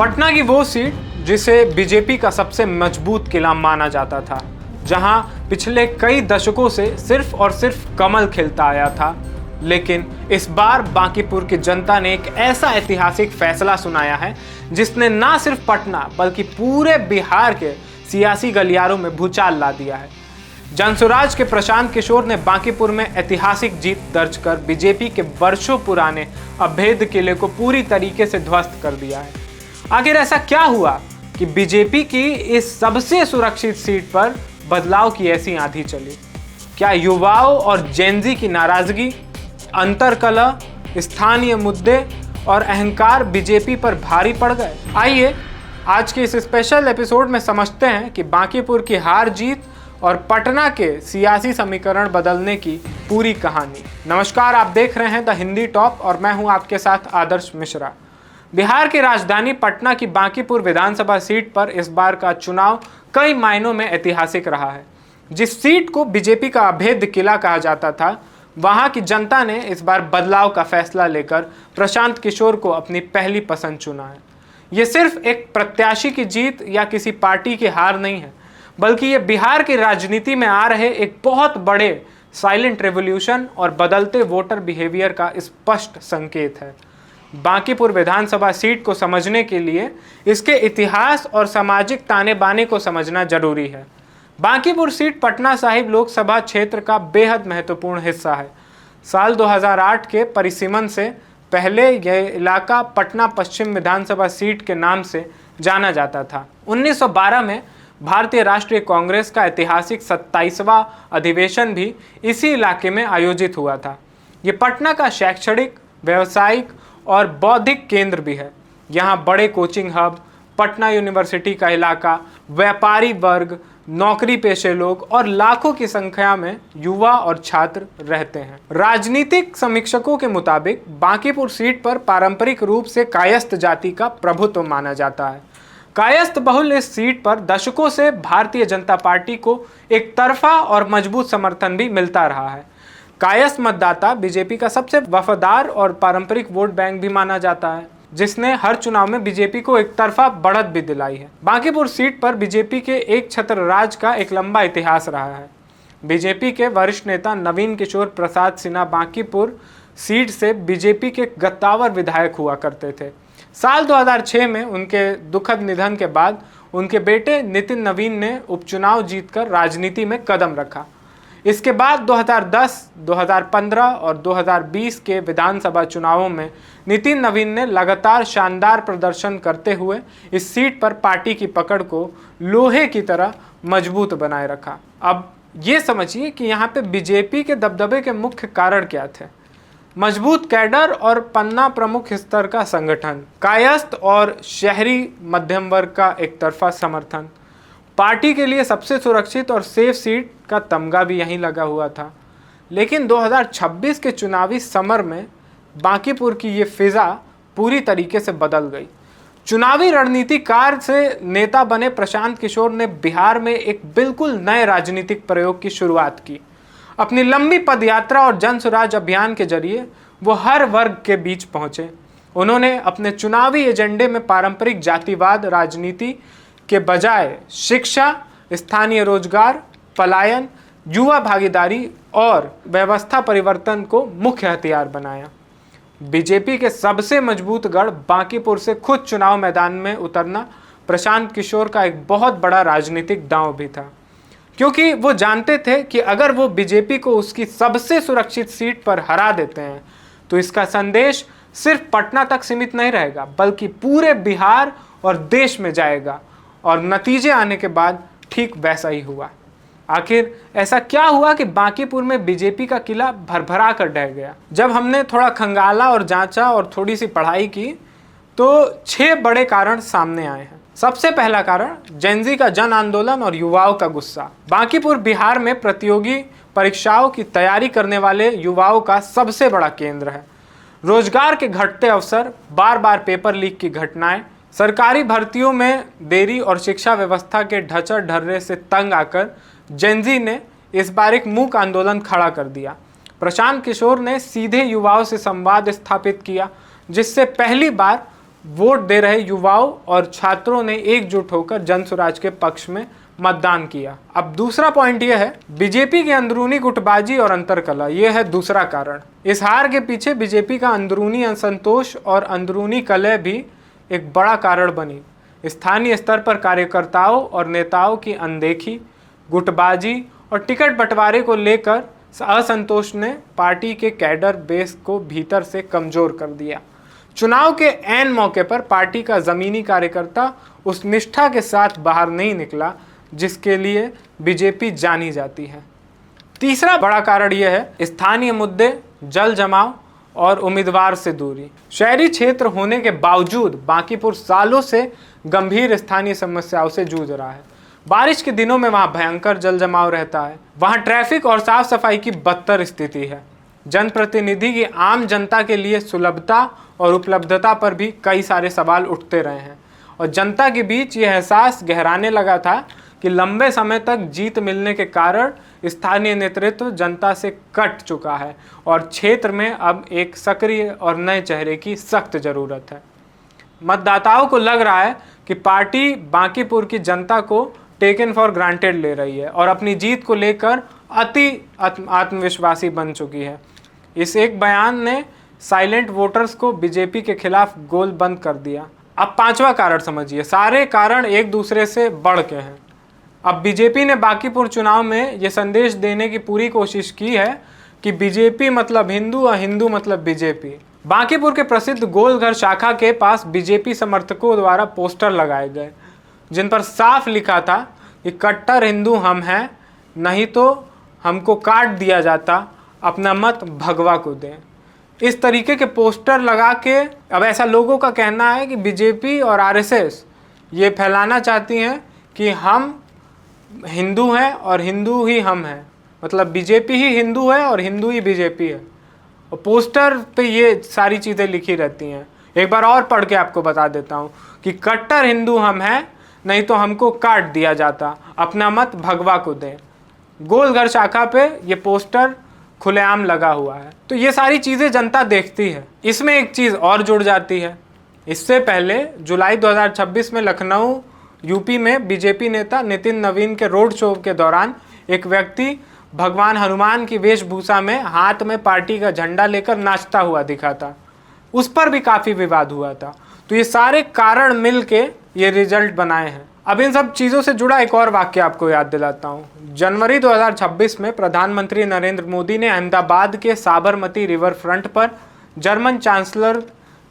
पटना की वो सीट जिसे बीजेपी का सबसे मजबूत किला माना जाता था, जहां पिछले कई दशकों से सिर्फ और सिर्फ कमल खिलता आया था, लेकिन इस बार बांकीपुर की जनता ने एक ऐसा ऐतिहासिक फैसला सुनाया है जिसने ना सिर्फ पटना बल्कि पूरे बिहार के सियासी गलियारों में भूचाल ला दिया है। जनसुराज के प्रशांत किशोर ने बांकीपुर में ऐतिहासिक जीत दर्ज कर बीजेपी के वर्षों पुराने अभेद्य किले को पूरी तरीके से ध्वस्त कर दिया है। आखिर ऐसा क्या हुआ कि बीजेपी की इस सबसे सुरक्षित सीट पर बदलाव की ऐसी आंधी चली? क्या युवाओं और जेनजी की नाराजगी, अंतरकलह, स्थानीय मुद्दे और अहंकार बीजेपी पर भारी पड़ गए? आइए आज के इस स्पेशल एपिसोड में समझते हैं कि बांकीपुर की हार जीत और पटना के सियासी समीकरण बदलने की पूरी कहानी। नमस्कार, आप देख रहे हैं द हिंदी टॉप और मैं हूं आपके साथ आदर्श मिश्रा। बिहार की राजधानी पटना की बांकीपुर विधानसभा सीट पर इस बार का चुनाव कई मायनों में ऐतिहासिक रहा है। जिस सीट को बीजेपी का अभेद्य किला कहा जाता था, वहां की जनता ने इस बार बदलाव का फैसला लेकर प्रशांत किशोर को अपनी पहली पसंद चुना है। ये सिर्फ एक प्रत्याशी की जीत या किसी पार्टी की हार नहीं है, बल्कि ये बिहार की राजनीति में आ रहे एक बहुत बड़े साइलेंट रेवोल्यूशन और बदलते वोटर बिहेवियर का स्पष्ट संकेत है। बांकीपुर विधानसभा सीट को समझने के लिए इसके इतिहास और सामाजिक ताने बाने को समझना जरूरी है। बांकीपुर सीट पटना साहिब लोकसभा क्षेत्र का बेहद महत्वपूर्ण हिस्सा है। साल 2008 के परिसीमन से पहले यह इलाका पटना पश्चिम विधानसभा सीट के नाम से जाना जाता था। 1912 में भारतीय राष्ट्रीय कांग्रेस का ऐतिहासिक 27वां अधिवेशन भी इसी इलाके में आयोजित हुआ था। ये पटना का शैक्षणिक, व्यावसायिक और बौद्धिक केंद्र भी है। यहाँ बड़े कोचिंग हब, पटना यूनिवर्सिटी का इलाका, व्यापारी वर्ग, नौकरी पेशे लोग और लाखों की संख्या में युवा और छात्र रहते हैं। राजनीतिक समीक्षकों के मुताबिक बांकीपुर सीट पर पारंपरिक रूप से कायस्थ जाति का प्रभुत्व माना जाता है। कायस्थ बहुल इस सीट पर दशकों से भारतीय जनता पार्टी को एक तरफा और मजबूत समर्थन भी मिलता रहा है। कायस्थ मतदाता बीजेपी का सबसे वफादार और पारंपरिक वोट बैंक भी माना जाता है, जिसने हर चुनाव में बीजेपी को एक तरफा बढ़त भी दिलाई है। बांकीपुर सीट पर बीजेपी के एक छत्र राज का एक लंबा इतिहास रहा है। बीजेपी के वरिष्ठ नेता नवीन किशोर प्रसाद सिन्हा बांकीपुर सीट से बीजेपी के गद्दावर विधायक हुआ करते थे। साल 2006 में उनके दुखद निधन के बाद उनके बेटे नितिन नवीन ने उपचुनाव जीतकर राजनीति में कदम रखा। इसके बाद 2010, 2015 और 2020 के विधानसभा चुनावों में नितिन नवीन ने लगातार शानदार प्रदर्शन करते हुए इस सीट पर पार्टी की पकड़ को लोहे की तरह मजबूत बनाए रखा। अब ये समझिए कि यहाँ पे बीजेपी के दबदबे के मुख्य कारण क्या थे। मजबूत कैडर और पन्ना प्रमुख स्तर का संगठन, कायस्थ और शहरी मध्यम वर्ग का एक तरफा समर्थन, पार्टी के लिए सबसे सुरक्षित और सेफ सीट का तमगा भी यहीं लगा हुआ था। लेकिन 2026 के चुनावी समर में बांकीपुर की ये फिजा पूरी तरीके से बदल गई। चुनावी रणनीतिकार से नेता बने प्रशांत किशोर ने बिहार में एक बिल्कुल नए राजनीतिक प्रयोग की शुरुआत की। अपनी लंबी पदयात्रा और जनसुराज अभियान के जरिए वो हर वर्ग के बीच पहुंचे। उन्होंने अपने चुनावी एजेंडे में पारंपरिक जातिवाद राजनीति के बजाय शिक्षा, स्थानीय रोजगार, पलायन, युवा भागीदारी और व्यवस्था परिवर्तन को मुख्य हथियार बनाया। बीजेपी के सबसे मजबूत गढ़ बांकीपुर से खुद चुनाव मैदान में उतरना प्रशांत किशोर का एक बहुत बड़ा राजनीतिक दांव भी था, क्योंकि वो जानते थे कि अगर वो बीजेपी को उसकी सबसे सुरक्षित सीट पर हरा देते हैं तो इसका संदेश सिर्फ पटना तक सीमित नहीं रहेगा, बल्कि पूरे बिहार और देश में जाएगा। और नतीजे आने के बाद ठीक वैसा ही हुआ। आखिर ऐसा क्या हुआ कि बांकीपुर में बीजेपी का किला भरभरा कर ढह गया? जब हमने थोड़ा खंगाला और जांचा और थोड़ी सी पढ़ाई की तो 6 बड़े कारण सामने आए हैं। सबसे पहला कारण जेनजी का जन आंदोलन और युवाओं का गुस्सा। बांकीपुर बिहार में प्रतियोगी परीक्षाओं की तैयारी करने वाले युवाओं का सबसे बड़ा केंद्र है। रोजगार के घटते अवसर, बार बार पेपर लीक की घटनाएं, सरकारी भर्तियों में देरी और शिक्षा व्यवस्था के ढचर ढर्रे से तंग आकर जेनजी ने इस बार एक मूक आंदोलन खड़ा कर दिया। प्रशांत किशोर ने सीधे युवाओं से संवाद स्थापित किया, जिससे पहली बार वोट दे रहे युवाओं और छात्रों ने एकजुट होकर जनसुराज के पक्ष में मतदान किया। अब दूसरा पॉइंट यह है, बीजेपी की अंदरूनी गुटबाजी और अंतरकलह, यह है दूसरा कारण। इस हार के पीछे बीजेपी का अंदरूनी असंतोष और अंदरूनी कलह भी एक बड़ा कारण बनी। स्थानीय स्तर पर कार्यकर्ताओं और नेताओं की अनदेखी, गुटबाजी और टिकट बंटवारे को लेकर असंतोष ने पार्टी के कैडर बेस को भीतर से कमजोर कर दिया। चुनाव के ऐन मौके पर पार्टी का जमीनी कार्यकर्ता उस निष्ठा के साथ बाहर नहीं निकला जिसके लिए बीजेपी जानी जाती है। तीसरा बड़ा कारण यह है, स्थानीय मुद्दे, जल जमाव और उम्मीदवार से दूरी। शहरी क्षेत्र होने के बावजूद बांकीपुर सालों से गंभीर स्थानीय समस्याओं से जूझ रहा है। बारिश के दिनों में वहां भयंकर जल जमाव रहता है, वहां ट्रैफिक और साफ सफाई की बदतर स्थिति है। जनप्रतिनिधि की आम जनता के लिए सुलभता और उपलब्धता पर भी कई सारे सवाल उठते रहे हैं और जनता के बीच यह एहसास गहराने लगा था कि लंबे समय तक जीत मिलने के कारण स्थानीय नेतृत्व जनता से कट चुका है और क्षेत्र में अब एक सक्रिय और नए चेहरे की सख्त जरूरत है। मतदाताओं को लग रहा है कि पार्टी बांकीपुर की जनता को टेकन फॉर ग्रांटेड ले रही है और अपनी जीत को लेकर अति आत्मविश्वासी बन चुकी है। इस एक बयान ने साइलेंट वोटर्स को बीजेपी के खिलाफ गोल बंद कर दिया। अब पांचवा कारण समझिए, सारे कारण एक दूसरे से बढ़ के हैं। अब बीजेपी ने बांकीपुर चुनाव में यह संदेश देने की पूरी कोशिश की है कि बीजेपी मतलब हिंदू और हिंदू मतलब बीजेपी। बांकीपुर के प्रसिद्ध गोलघर शाखा के पास बीजेपी समर्थकों द्वारा पोस्टर लगाए गए जिन पर साफ लिखा था कि कट्टर हिंदू हम हैं, नहीं तो हमको काट दिया जाता, अपना मत भगवा को दें। इस तरीके के पोस्टर लगा के अब ऐसा लोगों का कहना है कि बीजेपी और आरएसएस ये फैलाना चाहती हैं कि हम हिंदू हैं और हिंदू ही हम हैं, मतलब बीजेपी ही हिंदू है और हिंदू ही बीजेपी है। और पोस्टर पे ये सारी चीज़ें लिखी रहती हैं। एक बार और पढ़ के आपको बता देता हूँ कि कट्टर हिंदू हम हैं, नहीं तो हमको काट दिया जाता, अपना मत भगवा को दें। गोलघर शाखा पे ये पोस्टर खुलेआम लगा हुआ है। तो ये सारी चीज़ें जनता देखती है। इसमें एक चीज़ और जुड़ जाती है, इससे पहले जुलाई 2026 में लखनऊ यूपी में बीजेपी नेता नितिन नवीन के रोड शो के दौरान एक व्यक्ति भगवान हनुमान की वेशभूषा में हाथ में पार्टी का झंडा लेकर नाचता हुआ दिखा था, उस पर भी काफ़ी विवाद हुआ था। तो ये सारे कारण मिल के ये रिजल्ट बनाए हैं। अब इन सब चीज़ों से जुड़ा एक और वाक्य आपको याद दिलाता हूँ। जनवरी 2026 में प्रधानमंत्री नरेंद्र मोदी ने अहमदाबाद के साबरमती रिवर फ्रंट पर जर्मन चांसलर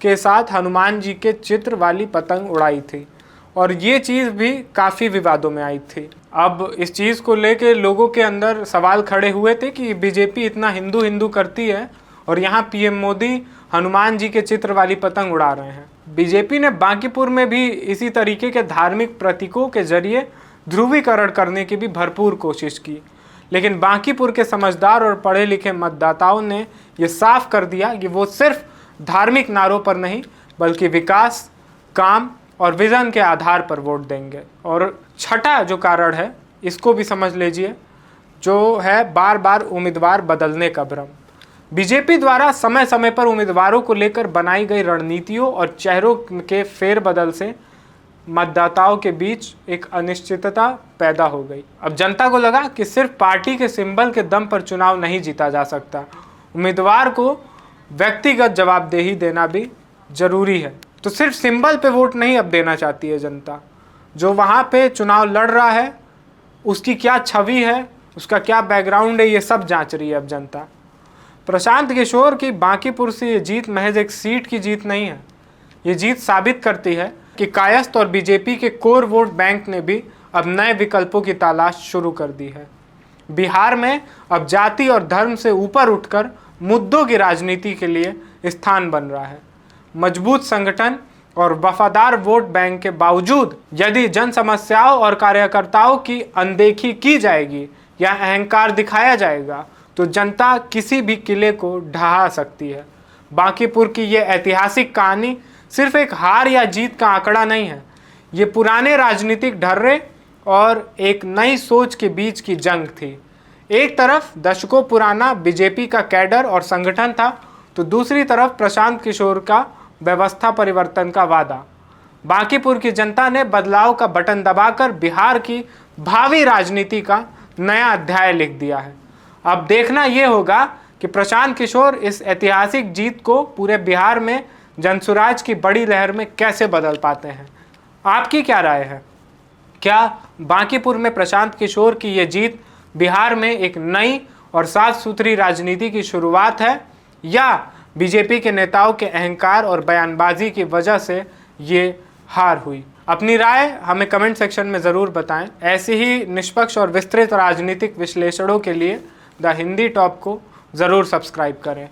के साथ हनुमान जी के चित्र वाली पतंग उड़ाई थी और ये चीज़ भी काफ़ी विवादों में आई थी। अब इस चीज़ को लेके लोगों के अंदर सवाल खड़े हुए थे कि बीजेपी इतना हिंदू हिंदू करती है और यहाँ पीएम मोदी हनुमान जी के चित्र वाली पतंग उड़ा रहे हैं। बीजेपी ने बांकीपुर में भी इसी तरीके के धार्मिक प्रतीकों के जरिए ध्रुवीकरण करने की भी भरपूर कोशिश की, लेकिन बांकीपुर के समझदार और पढ़े लिखे मतदाताओं ने ये साफ कर दिया कि वो सिर्फ धार्मिक नारों पर नहीं बल्कि विकास, काम और विजन के आधार पर वोट देंगे। और छठा जो कारण है इसको भी समझ लीजिए, जो है बार बार उम्मीदवार बदलने का भ्रम। बीजेपी द्वारा समय समय पर उम्मीदवारों को लेकर बनाई गई रणनीतियों और चेहरों के फेरबदल से मतदाताओं के बीच एक अनिश्चितता पैदा हो गई। अब जनता को लगा कि सिर्फ पार्टी के सिंबल के दम पर चुनाव नहीं जीता जा सकता, उम्मीदवार को व्यक्तिगत जवाबदेही देना भी जरूरी है। तो सिर्फ सिंबल पे वोट नहीं अब देना चाहती है जनता, जो वहाँ पे चुनाव लड़ रहा है उसकी क्या छवि है, उसका क्या बैकग्राउंड है, ये सब जांच रही है अब जनता। प्रशांत किशोर की बांकीपुर से ये जीत महज एक सीट की जीत नहीं है, ये जीत साबित करती है कि कायस्थ और बीजेपी के कोर वोट बैंक ने भी अब नए विकल्पों की तलाश शुरू कर दी है। बिहार में अब जाति और धर्म से ऊपर उठकर मुद्दों की राजनीति के लिए स्थान बन रहा है। मजबूत संगठन और वफादार वोट बैंक के बावजूद यदि जन समस्याओं और कार्यकर्ताओं की अनदेखी की जाएगी या अहंकार दिखाया जाएगा तो जनता किसी भी किले को ढहा सकती है। बांकीपुर की ये ऐतिहासिक कहानी सिर्फ एक हार या जीत का आंकड़ा नहीं है, ये पुराने राजनीतिक ढर्रे और एक नई सोच के बीच की जंग थी। एक तरफ दशकों पुराना बीजेपी का कैडर और संगठन था, तो दूसरी तरफ प्रशांत किशोर का व्यवस्था परिवर्तन का वादा। बांकीपुर की जनता ने बदलाव का बटन दबाकर बिहार की भावी राजनीति का नया अध्याय लिख दिया है। अब देखना यह होगा कि प्रशांत किशोर इस ऐतिहासिक जीत को पूरे बिहार में जनसुराज की बड़ी लहर में कैसे बदल पाते हैं। आपकी क्या राय है? क्या बांकीपुर में प्रशांत किशोर की ये जीत बिहार में एक नई और साफ सुथरी राजनीति की शुरुआत है, या बीजेपी के नेताओं के अहंकार और बयानबाजी की वजह से ये हार हुई? अपनी राय हमें कमेंट सेक्शन में ज़रूर बताएं। ऐसे ही निष्पक्ष और विस्तृत राजनीतिक विश्लेषणों के लिए द हिंदी टॉप को ज़रूर सब्सक्राइब करें।